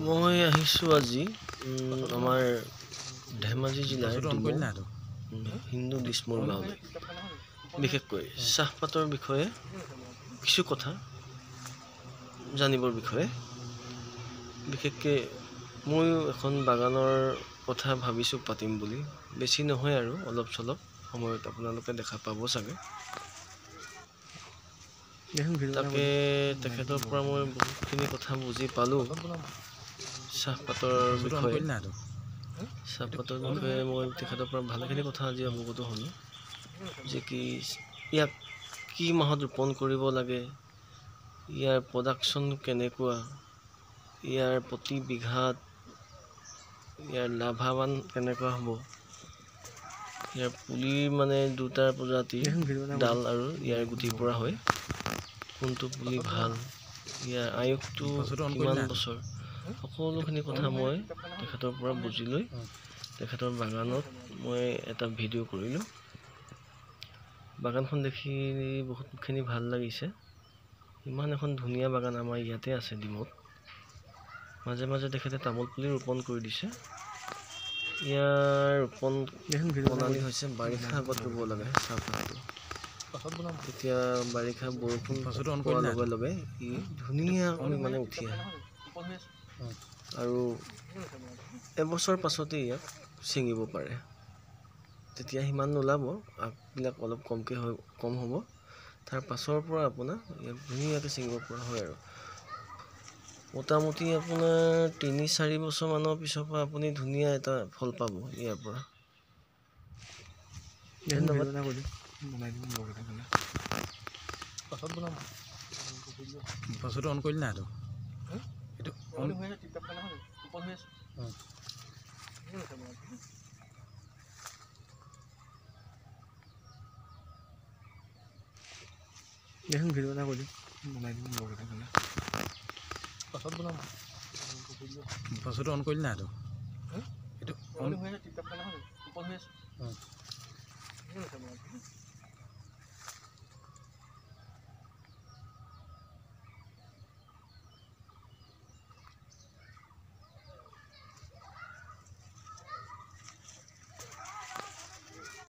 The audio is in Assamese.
মই আহিছোঁ আজি আমাৰ ধেমাজি জিলাৰ হিন্দু দিছমুৰ গাঁৱলৈ বিশেষকৈ চাহপাতৰ বিষয়ে কিছু কথা জানিবৰ বিষয়ে বিশেষকৈ ময়ো এখন বাগানৰ কথা ভাবিছোঁ পাতিম বুলি বেছি নহয় আৰু অলপ চলপ সময়ত আপোনালোকে দেখা পাব চাগে তাকে তেখেতৰ পৰা মই বহুতখিনি কথা বুজি পালোঁ চাহপাতৰ বিষয়ে মই তেখেতৰ পৰা ভালেখিনি কথা আজি অৱগত হ'লোঁ যে কি ইয়াক কি মাহত ৰোপণ কৰিব লাগে ইয়াৰ প্ৰডাকশ্যন কেনেকুৱা ইয়াৰ প্ৰতি বিঘাত ইয়াৰ লাভৱান কেনেকুৱা হ'ব ইয়াৰ পুলিৰ মানে দুটাৰ প্ৰজাতি ডাল আৰু ইয়াৰ গুটিৰ পৰা হয় কোনটো পুলি ভাল ইয়াৰ আয়ুসটো কিমান বছৰ সকলোখিনি কথা মই তেখেতৰ পৰা বুজি লৈ তেখেতৰ বাগানত মই এটা ভিডিঅ' কৰিলোঁ বাগানখন দেখি বহুতখিনি ভাল লাগিছে ইমান এখন ধুনীয়া বাগান আমাৰ ইয়াতে আছে ডিমত মাজে মাজে তেখেতে তামোল পুলি ৰোপণ কৰি দিছে ইয়াৰ ৰোপণ প্ৰণালী হৈছে বাৰিষা আগত ৰুব লাগে চাহপাতটো তেতিয়া বাৰিষা বৰষুণ পোৱাৰ লগে লগে ই ধুনীয়াকৈ মানে উঠি আহে আৰু এবছৰ পাছতে ইয়াক ছিঙিব পাৰে তেতিয়া সিমান নোলাব আগবিলাক অলপ কম হ'ব তাৰ পাছৰ পৰা আপোনাৰ ইয়াক ধুনীয়াকৈ ছিঙিব পৰা হয় আৰু মোটামুটি আপোনাৰ ৩-৪ বছৰমানৰ পিছৰ পৰা আপুনি ধুনীয়া এটা ফল পাব ইয়াৰ পৰা পাছতো অন কৰিলি না এইটো দেখোন ভিডিও এটা কৰি বনাই দিম লগতে গ'লে পাছত বনাম পাছতো অন কৰিলি না এইটো অন হৈ আছে টিপটপ নহয় ওপৰ হৈ আছে